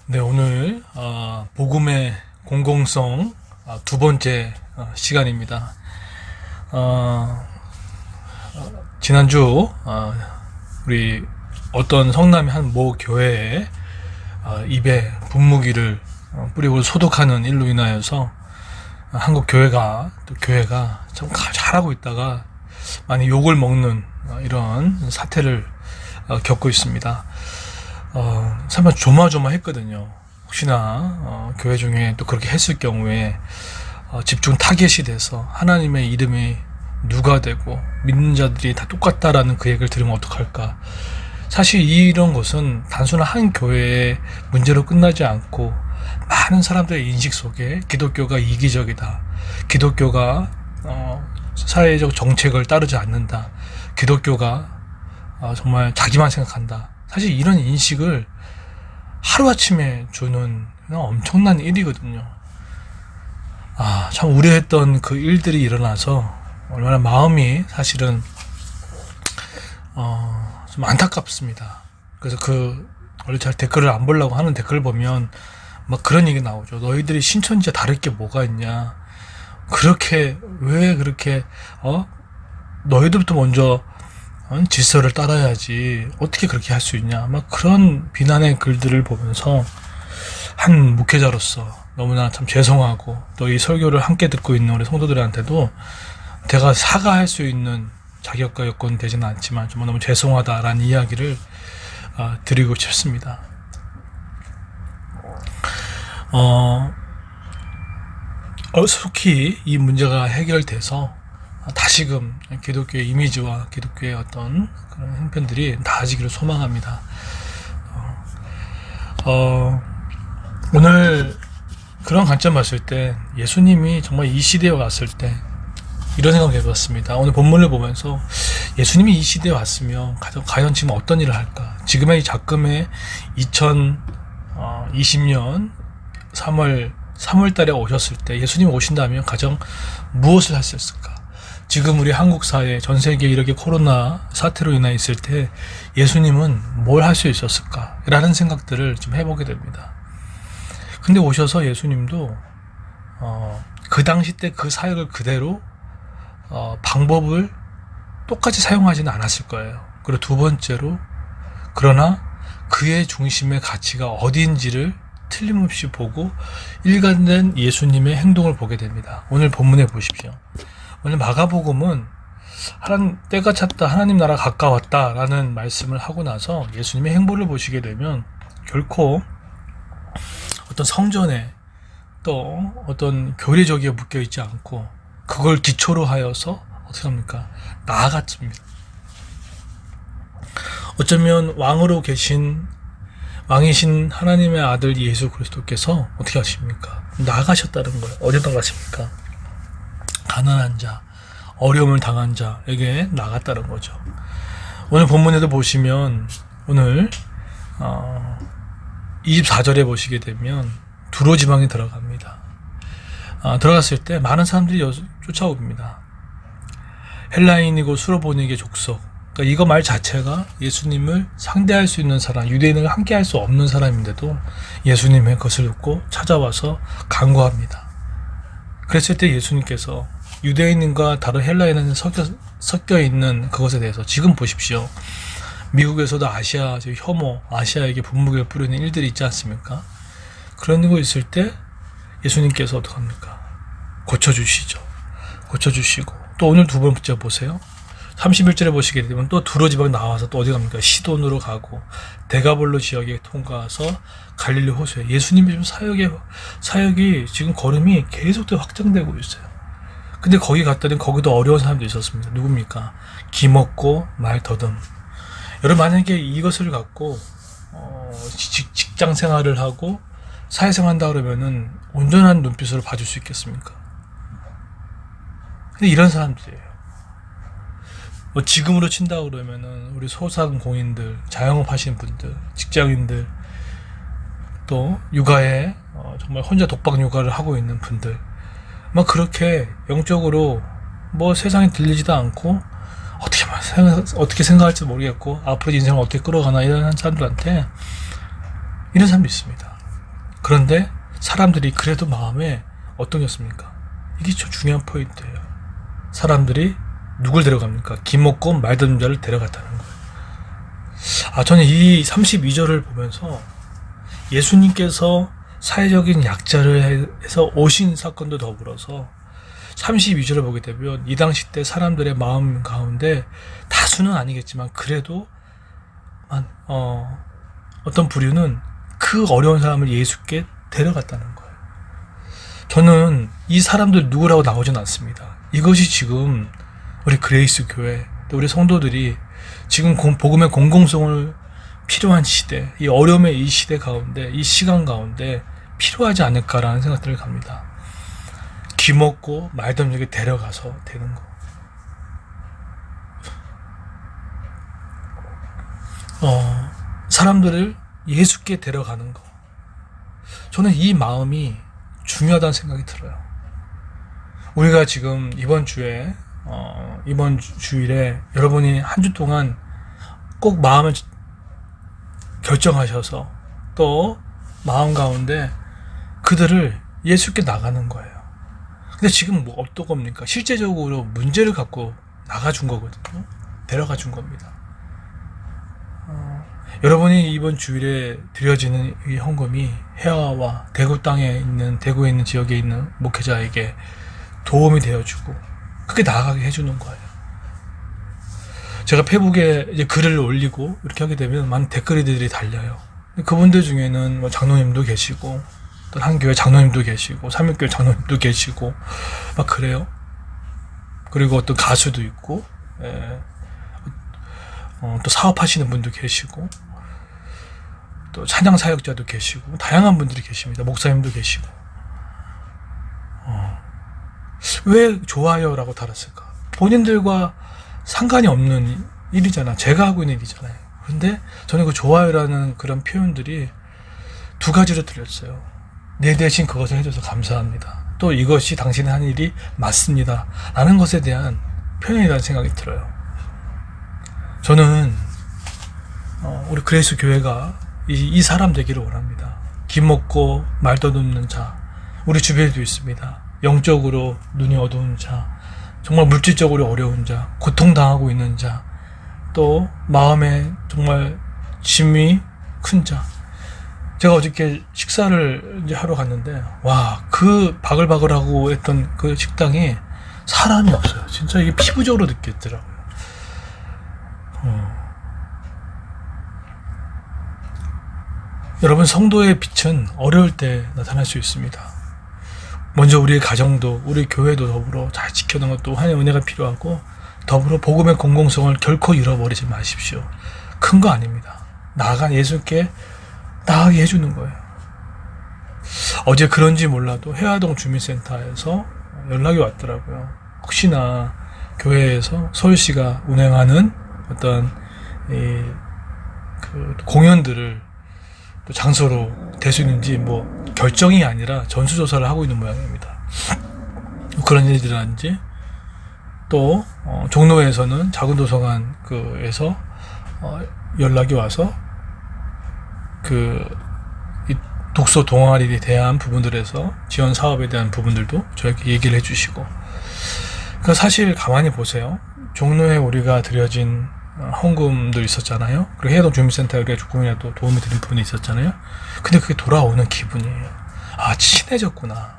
네, 오늘 복음의 공공성 두 번째 시간입니다. 지난주 우리 어떤 성남의 한 모 교회에 입에 분무기를 뿌리고 소독하는 일로 인하여서 한국 교회가 참 잘하고 있다가 많이 욕을 먹는 이런 사태를 겪고 있습니다. 정말 조마조마했거든요. 혹시나 교회 중에 또 그렇게 했을 경우에 집중 타겟이 돼서 하나님의 이름이 누가 되고 믿는 자들이 다 똑같다라는 그 얘기를 들으면 어떡할까. 사실 이런 것은 단순한 한 교회의 문제로 끝나지 않고 많은 사람들의 인식 속에 기독교가 이기적이다, 기독교가 사회적 정책을 따르지 않는다, 기독교가 정말 자기만 생각한다, 사실 이런 인식을 하루아침에 주는 엄청난 일이거든요. 참 우려했던 그 일들이 일어나서 얼마나 마음이 사실은 좀 안타깝습니다. 그래서 원래 잘 댓글을 안 보려고 하는 댓글 보면 막 그런 얘기 나오죠. 너희들이 신천지와 다를 게 뭐가 있냐, 왜 그렇게 너희들부터 먼저 질서를 따라야지 어떻게 그렇게 할 수 있냐, 막 그런 비난의 글들을 보면서 한 목회자로서 너무나 참 죄송하고, 또 이 설교를 함께 듣고 있는 우리 성도들한테도 제가 사과할 수 있는 자격과 여건은 되지는 않지만 정말 너무 죄송하다라는 이야기를 드리고 싶습니다. 속히 이 문제가 해결돼서 다시금 기독교의 이미지와 기독교의 어떤 그런 형편들이 나아지기를 소망합니다. 오늘 그런 관점 봤을 때 예수님이 정말 이 시대에 왔을 때 이런 생각을 해봤습니다. 오늘 본문을 보면서 예수님이 이 시대에 왔으면 과연 지금 어떤 일을 할까? 지금의 이 작금의 2020년 3월 달에 오셨을 때 예수님이 오신다면 가장 무엇을 하셨을까? 지금 우리 한국 사회, 전 세계에 이렇게 코로나 사태로 인해 있을 때 예수님은 뭘 할 수 있었을까? 라는 생각들을 좀 해보게 됩니다. 근데 오셔서 예수님도 그 당시 때 그 사역을 그대로 방법을 똑같이 사용하지는 않았을 거예요. 그리고 두 번째로, 그러나 그의 중심의 가치가 어디인지를 틀림없이 보고 일관된 예수님의 행동을 보게 됩니다. 오늘 본문에 보십시오. 오늘 마가복음은 때가 찼다, 하나님 나라 가까웠다 라는 말씀을 하고 나서 예수님의 행보를 보시게 되면 결코 어떤 성전에 또 어떤 교리적이에 묶여 있지 않고 그걸 기초로 하여서 어떻게 합니까? 나아갔습니다. 어쩌면 왕이신 하나님의 아들 예수 그리스도께서 어떻게 하십니까? 나아가셨다는 거예요. 어디 나가십니까? 가난한 자, 어려움을 당한 자에게 나갔다는 거죠. 오늘 본문에도 보시면 오늘 24절에 보시게 되면 두로 지방에 들어갑니다. 들어갔을 때 많은 사람들이 쫓아옵니다. 헬라인이고 수로보니게 족속. 그러니까 이거 말 자체가 예수님을 상대할 수 있는 사람, 유대인을 함께 할 수 없는 사람인데도 예수님의 것을 듣고 찾아와서 간구합니다. 그랬을 때 예수님께서 유대인과 다른 헬라인은 섞여 있는 그것에 대해서 지금 보십시오. 미국에서도 아시아에게 분무기를 뿌리는 일들이 있지 않습니까? 그런 거 있을 때 예수님께서 어떻게 합니까? 고쳐주시고 또 오늘 두 번째 보세요. 31절에 보시게 되면 또 두로 지방에 나와서 또 어디 갑니까? 시돈으로 가고 데가볼로 지역에 통과해서 갈릴리 호수에 예수님의 좀 사역이 지금 걸음이 계속해서 확장되고 있어요. 근데 거기 갔더니 거기도 어려운 사람도 있었습니다. 누굽니까? 기먹고 말 더듬. 여러분, 만약에 이것을 갖고 직장 생활을 하고 사회생활 한다 그러면은 온전한 눈빛으로 봐줄 수 있겠습니까? 근데 이런 사람들이에요. 지금으로 친다 그러면은 우리 소상공인들, 자영업 하시는 분들, 직장인들, 또 육아에 정말 혼자 독박 육아를 하고 있는 분들, 막 그렇게 영적으로 세상에 들리지도 않고 어떻게 생각할지 모르겠고 앞으로 인생을 어떻게 끌어가나 이런 사람들한테 이런 사람도 있습니다. 그런데 사람들이 그래도 마음에 어떤 게 었습니까? 이게 좀 중요한 포인트예요. 사람들이 누굴 데려갑니까? 김옥곤 말던 자를 데려갔다는 거예요. 저는 이 32절을 보면서 예수님께서 사회적인 약자를 해서 오신 사건도 더불어서 32절을 보게 되면 이 당시 때 사람들의 마음 가운데 다수는 아니겠지만 그래도 어떤 부류는 그 어려운 사람을 예수께 데려갔다는 거예요. 저는 이 사람들 누구라고 나오진 않습니다. 이것이 지금 우리 그레이스 교회, 또 우리 성도들이 지금 복음의 공공성을 필요한 시대, 이 어려움의 이 시대 가운데, 이 시간 가운데 필요하지 않을까라는 생각들을 갑니다. 귀먹고 말던 적에 데려가서 되는 거. 사람들을 예수께 데려가는 거. 저는 이 마음이 중요하다는 생각이 들어요. 우리가 지금 이번 주에 이번 주일에 여러분이 한 주 동안 꼭 마음을 결정하셔서 또 마음 가운데 그들을 예수께 나가는 거예요. 근데 지금 뭐 어떤 겁니까? 실제적으로 문제를 갖고 나가준 거거든요. 데려가 준 겁니다. 여러분이 이번 주일에 드려지는 이 헌금이 해화와 대구 땅에 있는, 대구에 있는 지역에 있는 목회자에게 도움이 되어주고 그렇게 나아가게 해주는 거예요. 제가 페북에 이제 글을 올리고 이렇게 하게 되면 많은 댓글들이 달려요. 그분들 중에는 뭐 장로님도 계시고 또 한 교회 장로님도 계시고 삼육교회 장로님도 계시고 막 그래요. 그리고 어떤 가수도 있고 또 사업하시는 분도 계시고 또 찬양 사역자도 계시고 다양한 분들이 계십니다. 목사님도 계시고 왜 좋아요라고 달았을까? 본인들과 상관이 없는 일이잖아. 제가 하고 있는 일이잖아요. 그런데 저는 그 좋아요라는 그런 표현들이 두 가지로 들렸어요. 내 대신 그것을 해줘서 감사합니다. 또 이것이 당신이 하는 일이 맞습니다. 라는 것에 대한 표현이라는 생각이 들어요. 저는 우리 그레이스 교회가 이 사람 되기를 원합니다. 기먹고 말 더듬는 자, 우리 주변에도 있습니다. 영적으로 눈이 어두운 자, 정말 물질적으로 어려운 자, 고통당하고 있는 자, 또 마음에 정말 짐이 큰 자. 제가 어저께 식사를 이제 하러 갔는데 그 바글바글하고 했던 그 식당이 사람이 없어요. 진짜 이게 피부적으로 느꼈더라고요. 여러분, 성도의 빛은 어려울 때 나타날 수 있습니다. 먼저 우리의 가정도, 우리 교회도 더불어 잘 지켜놓은 것도 하나님의 은혜가 필요하고, 더불어 복음의 공공성을 결코 잃어버리지 마십시오. 큰 거 아닙니다. 나아간 예수께 나가게 해주는 거예요. 어제 그런지 몰라도 해화동 주민센터에서 연락이 왔더라고요. 혹시나 교회에서 서울시가 운행하는 어떤 그 공연들을 또 장소로 될 수 있는지 뭐 결정이 아니라 전수조사를 하고 있는 모양입니다. 그런 일들이라든지 또 종로에서는 작은 도서관 그에서 연락이 와서 이 독서 동아리에 대한 부분들에서 지원 사업에 대한 부분들도 저에게 얘기를 해주시고, 그 사실 가만히 보세요. 종로에 우리가 드려진 헌금도 있었잖아요. 그리고 해동 주민센터에 우리가 조금이라도 도움이 드린 부분이 있었잖아요. 근데 그게 돌아오는 기분이에요. 친해졌구나.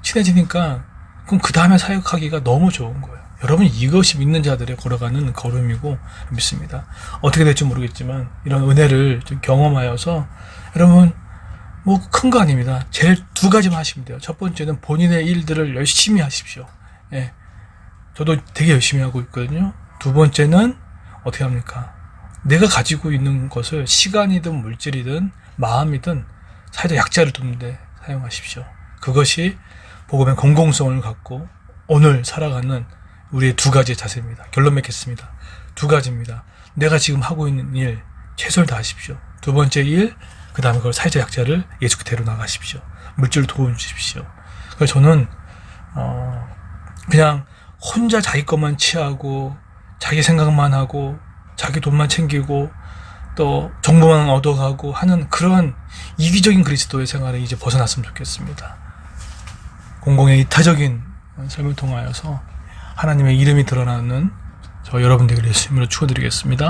친해지니까 그럼 그 다음에 사역하기가 너무 좋은 거예요. 여러분, 이것이 믿는 자들의 걸어가는 걸음이고 믿습니다. 어떻게 될지 모르겠지만 이런 은혜를 좀 경험하여서 여러분, 뭐 큰 거 아닙니다. 제일 두 가지만 하시면 돼요. 첫 번째는 본인의 일들을 열심히 하십시오. 예. 저도 되게 열심히 하고 있거든요. 두 번째는 어떻게 합니까? 내가 가지고 있는 것을 시간이든 물질이든 마음이든 사회적 약자를 돕는데 사용하십시오. 그것이 복음의 공공성을 갖고 오늘 살아가는 우리의 두 가지의 자세입니다. 결론 맺겠습니다. 두 가지입니다. 내가 지금 하고 있는 일 최선을 다하십시오. 두 번째 일, 그 다음에 그걸 사회적 약자를 예수께 데려나가십시오. 물질을 도움 주십시오. 그래서 저는 그냥 혼자 자기 것만 취하고 자기 생각만 하고 자기 돈만 챙기고 또 정보만 얻어가고 하는 그런 이기적인 그리스도의 생활에 이제 벗어났으면 좋겠습니다. 공공의 이타적인 삶을 통하여서 하나님의 이름이 드러나는 저 여러분 되기를 예수님으로 축원드리겠습니다.